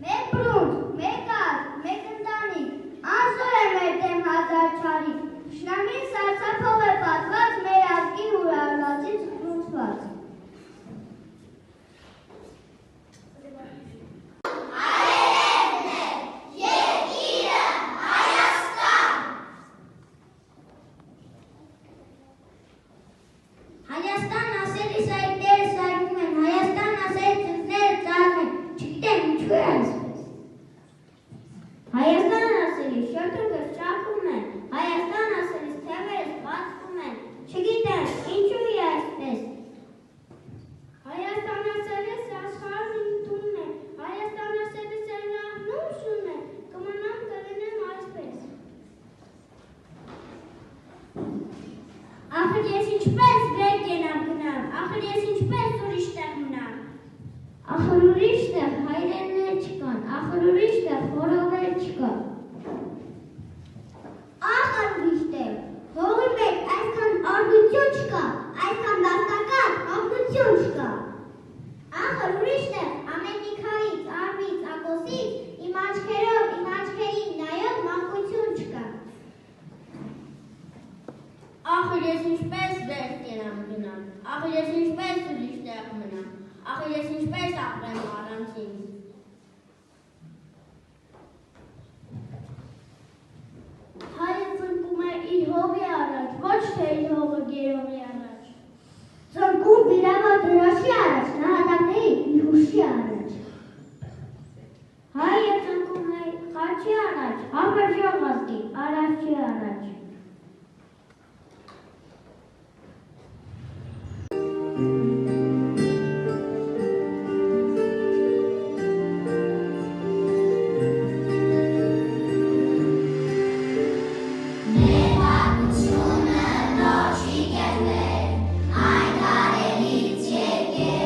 Մեկ բրունջ, մեկ ազգ, մեկ ընտանիք, անզոր եմ Հայաստան ասելի սայրները սայրում են, Հայաստան ասելի ծնկները ծալում են, չգիտեմ ինչու է այսպես։ Հայաստան ասելի շոթուրկը շակում են, Հայաստան ասելի թևերը բացվում են, չգիտեմ ինչու է այսպես։ Հայաստան ասելի աշխարհ ինտունն է, Հայաստան ասելի սերնահնումշուն է, կմնամ կլինեմ այսպես։ Ախր ես ինչպես վեր կենամ գնամ, ախր ես ինչպես ուրիշ տեղ մնամ։ Ախր ուրիշ տեղ հայրեններ չկան, ախր ուրիշ տեղ խորովել չկա։ Ախր ուրիշ տեղ, հողի մեջ այսքան արգություն չկա, այսքան դաստակատ հաղթություն չկա։ Ախր ուրիշ տեղ ամենիքայից, արվից, ակոսից, իմ աչքերով, իմ աչքերին նայող մանկություն չկա։ Ախր ես ինչպես վեր կենամ գնամ, ախր ես ինչպես ուրիշ տեղ մնամ, ախր ես ինչպես ապրեմ առանց ինձ։ Հայը ծնկում է իր հողի առաջ, ոչ թե իր հողը գերողի առաջ։ Ծնկում վիրավոր դրոշի առաջ, նահատակների իր հուշի առաջ։ Հայը ծնկում է խաչի առաջ, հավերժող ազգի առաջի առաջ։ Այն կարելից եկել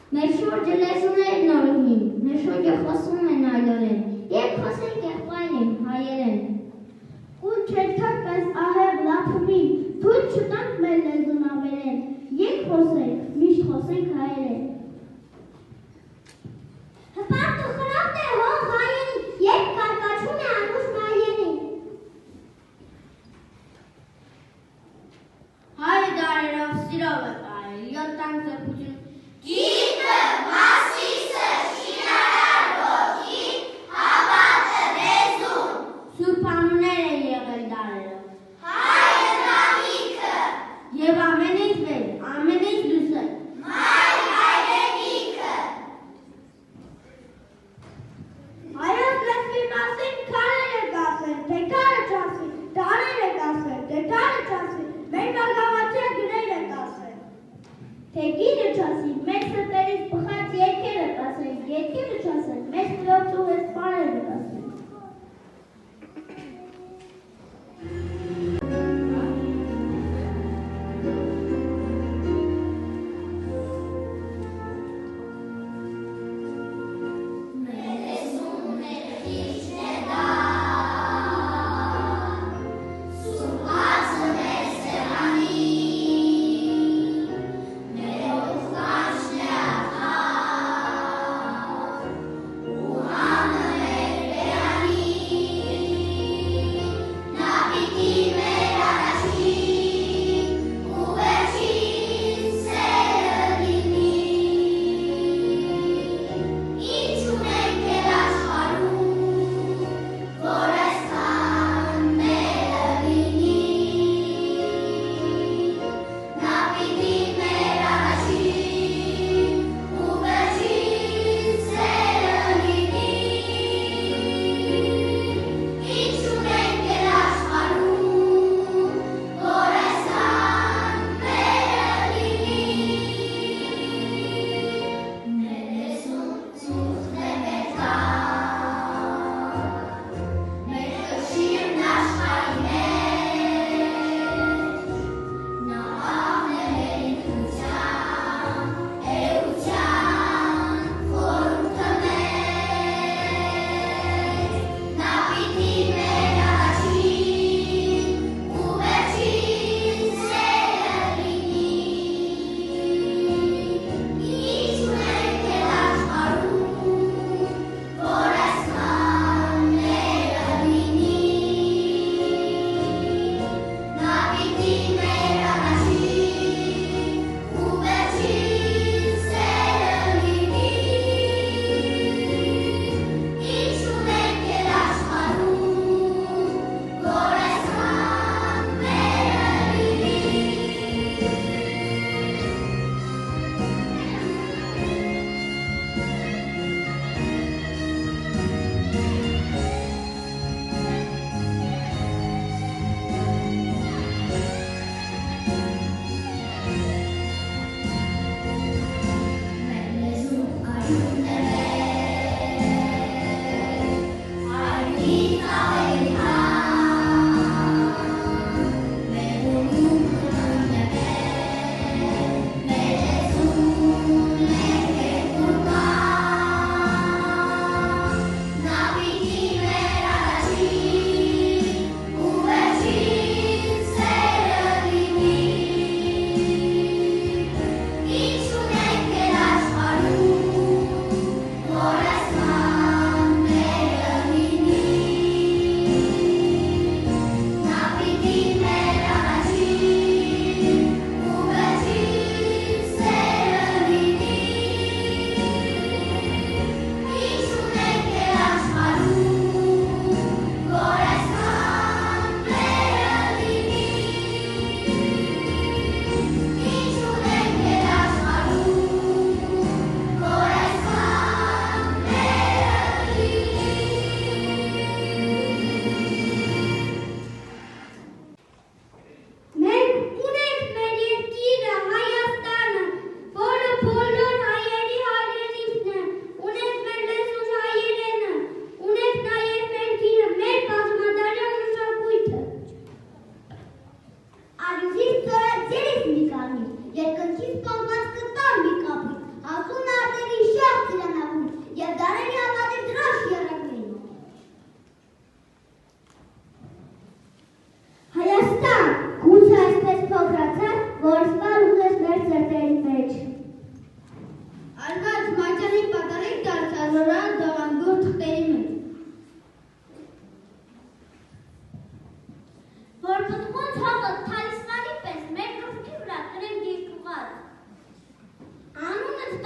Մեր շուրջը լեզուներ նորոգին, մեր շուրջը խոսում են այլորեն, երբ խոսենք եղբայրեն, հայերեն։ Կուլ չեք թրպես ահեղ լափումի, թույլ չտանք մեր լեզուն ավերեն, երբ խոսենք, միշտ խոսենք հայերեն։ Հպարտ ու խրախտ է հող հայերին, երբ կարկաչում է անուշ մայերին։ Հայը դարերով սիրով է կարել, յոթ տան սրբություն Գիտը, մասիսը, շինարար ոգին, հավատը լեզուն, Սուրբ անուններ են եղել դարերով, հայը նամիքը, և ամենից վեր, ամենից լուսել, մայր հայրենիքը,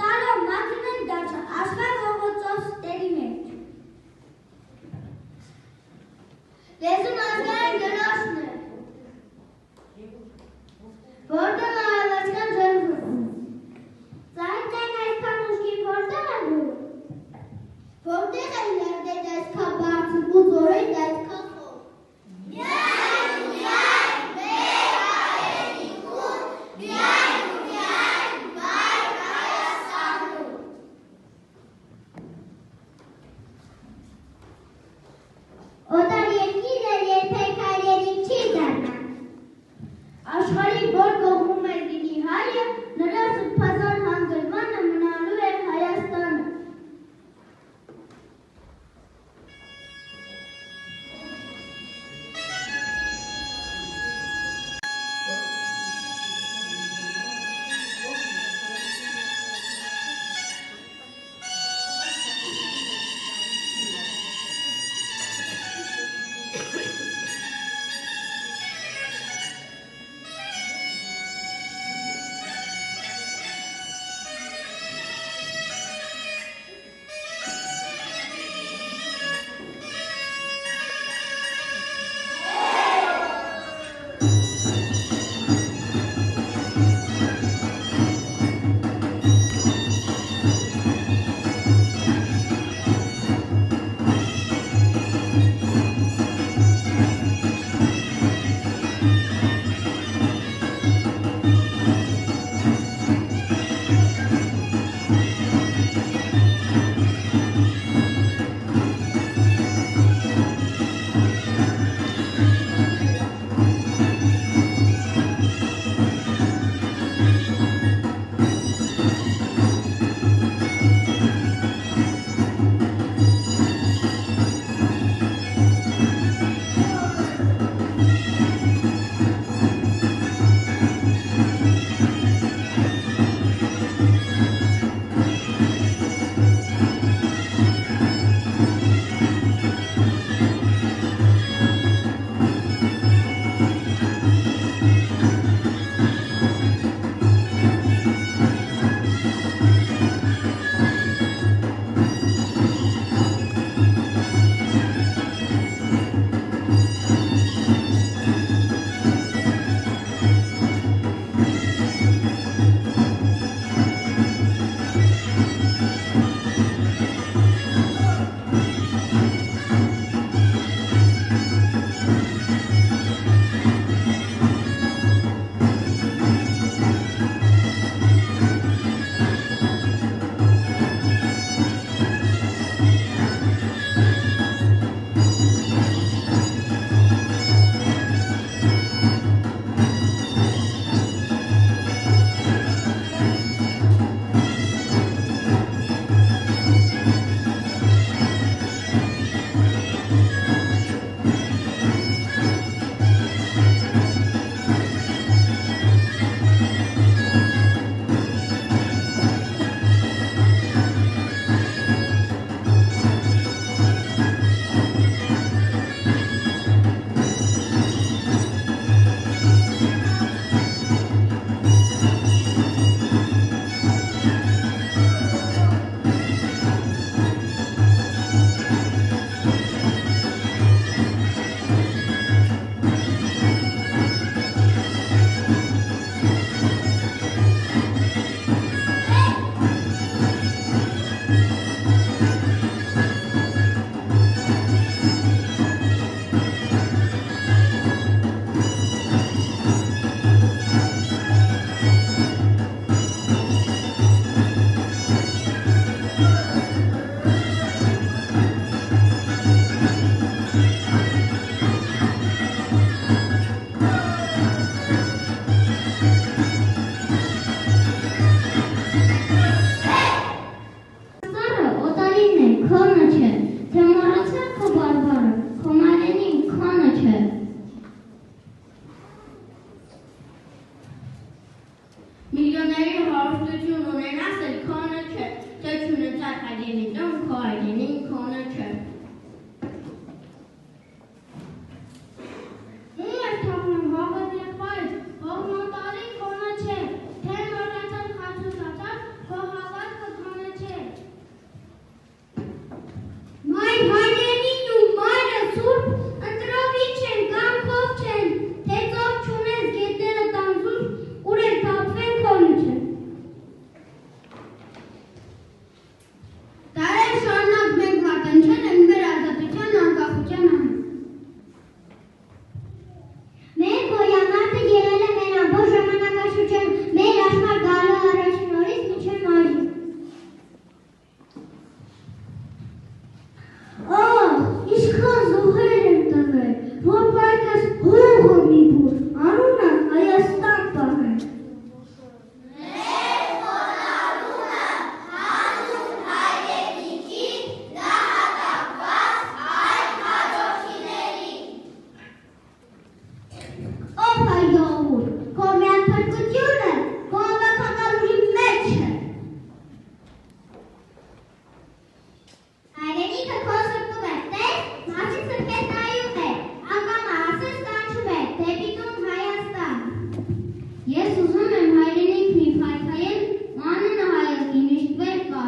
տարով մաքրվել դարձա աշխարհ ողոցով ստերի մեջ։ Լեզուն ազգային դրոշն է, որտեղ արևածքան ջերվում։ Ծայրտային այսքան ուշքի որտեղ է դու։ Որտեղ է լերդետ այսքան բարձր ու զորույթ այսքան խոր։ Միայն ու միայն մեր հայրենիքում, միայն ու միայն Մայր Հայաստանում։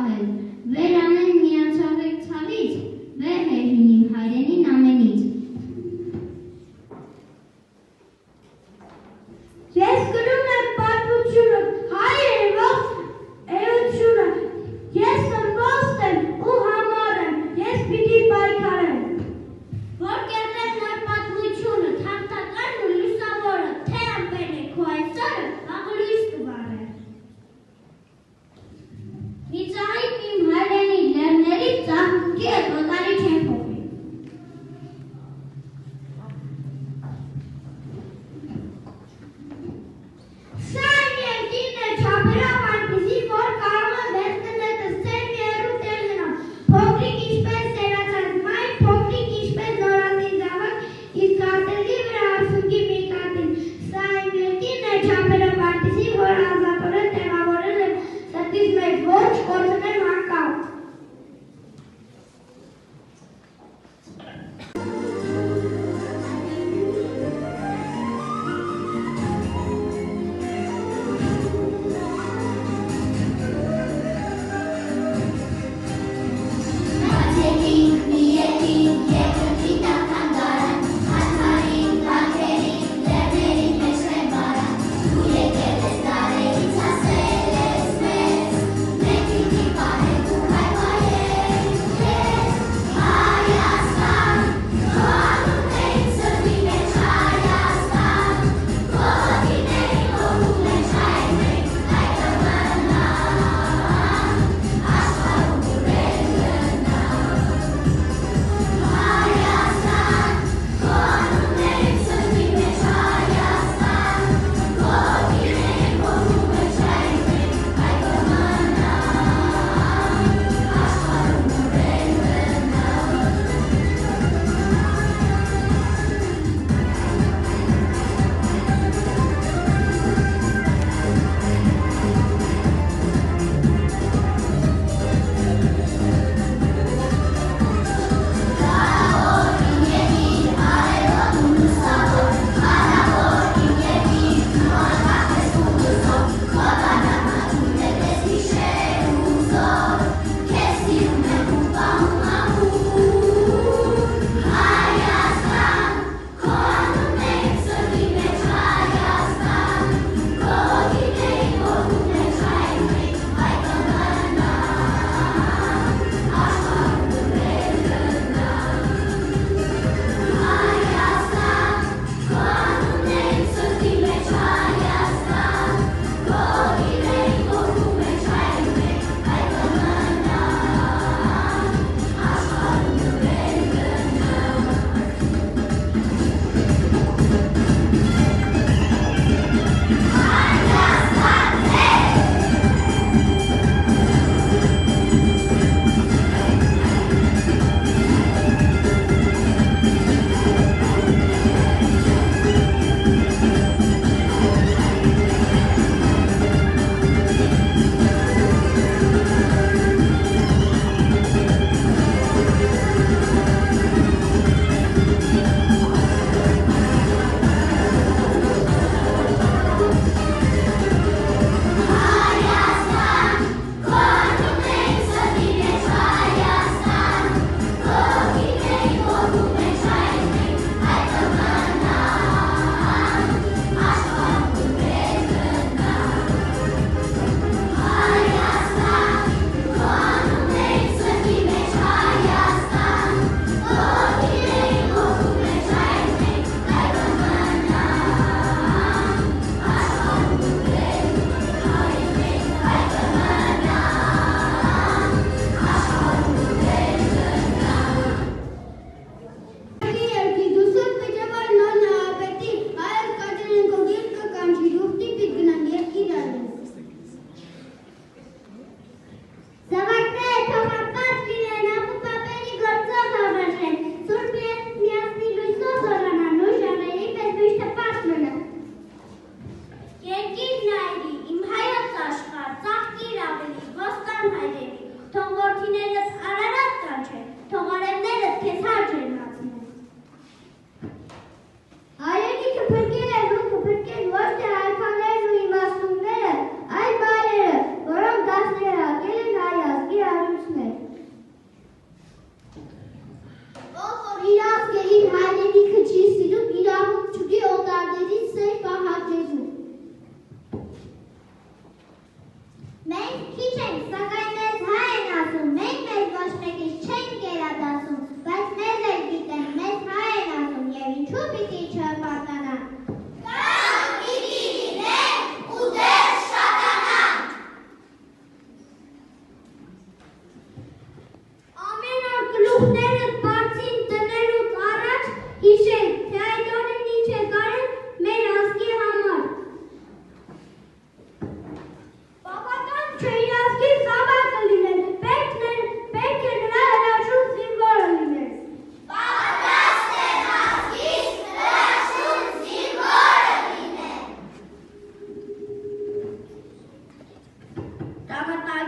պահել, վեր անեն միացողեք ցավից, վեր հեղին իմ հայրենին ամենից։ Ես գրում եմ պատմությունը, հայրեն ողջ էությունը, ես ըմբոստ եմ ու համար եմ, ես պիտի պայքարեմ։ Որ կերտեմ նոր պատմությունը, թախտականն ու լուսավորը, թե ամպեն է քո այսօրը, աղլույս կվարը։ Միծահիկ իմ հայրենի լեռների ծաղկի է տոտալի չեն փոխի։ Սա իմ երկիրն է չափերով այնպիսի, որ կարող է վեր տնետը սեմ երու տեղնամ, փոքրիկ ինչպես սերացած մայն, փոքրիկ ինչպես նորածին զավակ, իսկ արտերի վրա ասունքի մի կատին։ Սա իմ երկիրն է չափերով այնպիսի, որ ազատորեն տեղավորել եմ սրտից մեծ ոչ կոչնել հարկավ։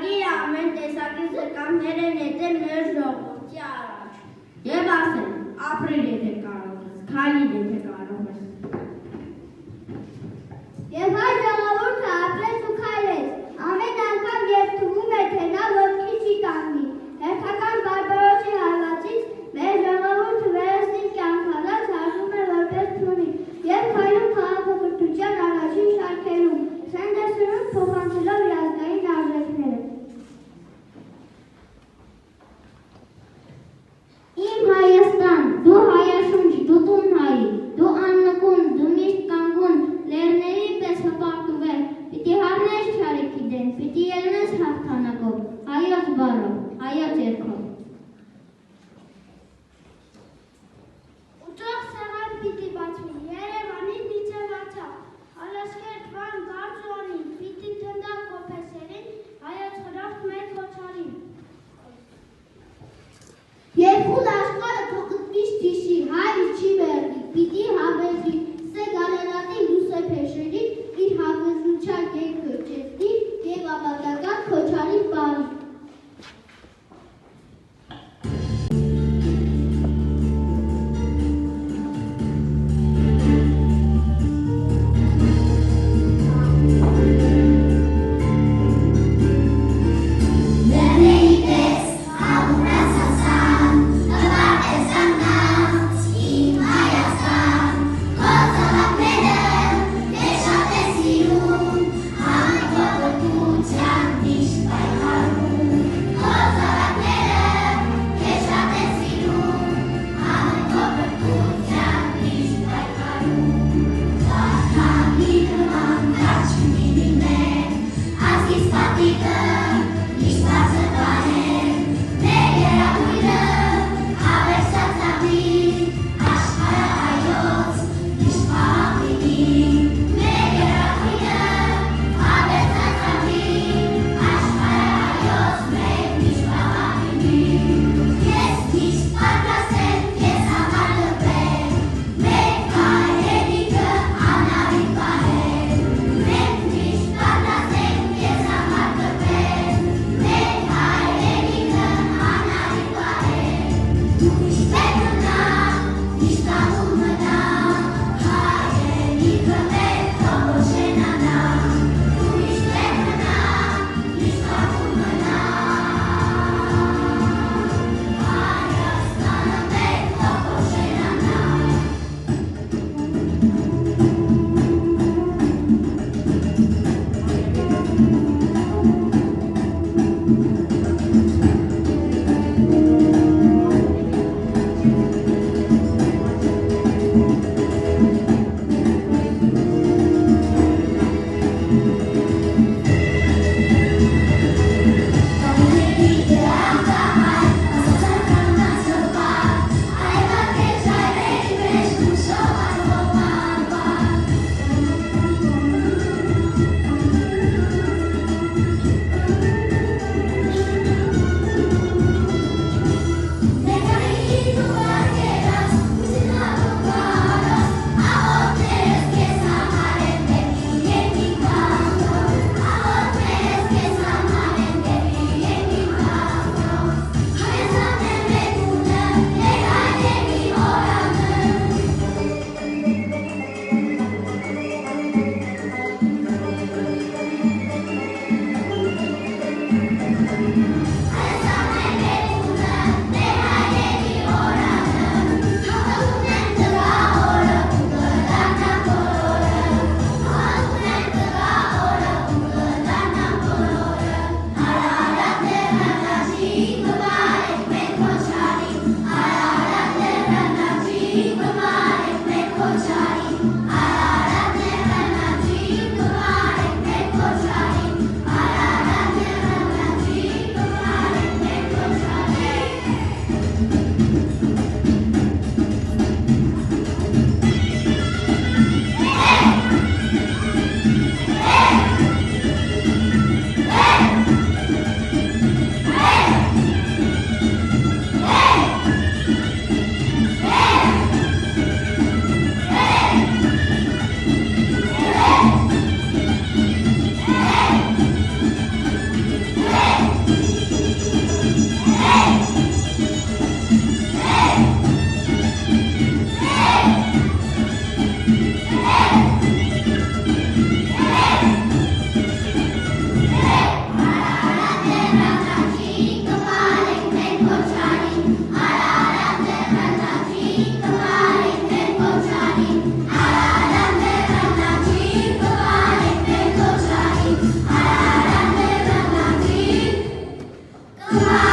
Կարելի է ամեն տեսակի զրկանքները նետել մեր ժողովրդի առաջ եւ ասել, ապրել եթե կարող ես, քայլել եթե կարող ես։ Եվ հայ ժողովուրդը ապրեց ու քայլեց, ամեն անգամ երբ թվում է, թե նա ոտքի չի կանգնի, հերթական բարբարոսի հարվածից մեր ժողովուրդը վերստին կյանք հալած հաշվում է որպես թունի և քայլում քաղաքակրթության առաջին շարքերում, ցենզուրան փոխանցելով իր ազգային արժեքները։ Իմ Հայաստան, դու հայաշունչ, դու տուն հայի, դու աննկուն, դու միշտ կանգուն, լեռների պես հպարտուվեր, պիտի հարնես չարիքի դեն, պիտի ելնես հաղթանակով, հայոց բառով, հայոց երգով։ Ուտող սեղան պիտի բացվի, Երևանի դիցևացավ, Ալասկերտ վան գարձուանի, պիտի տնდა կոպեսերին, հայոց խրախտ մեր խոչարին։ Երբ ուլ աշխարը թողտվիշ տիշի, հայ իչի վերդի, պիտի հավերդի, սե գալերատի լուսե փեշերի, իր հավերդության երկը ճեստի և ապատական խոչարի բարի։ Դու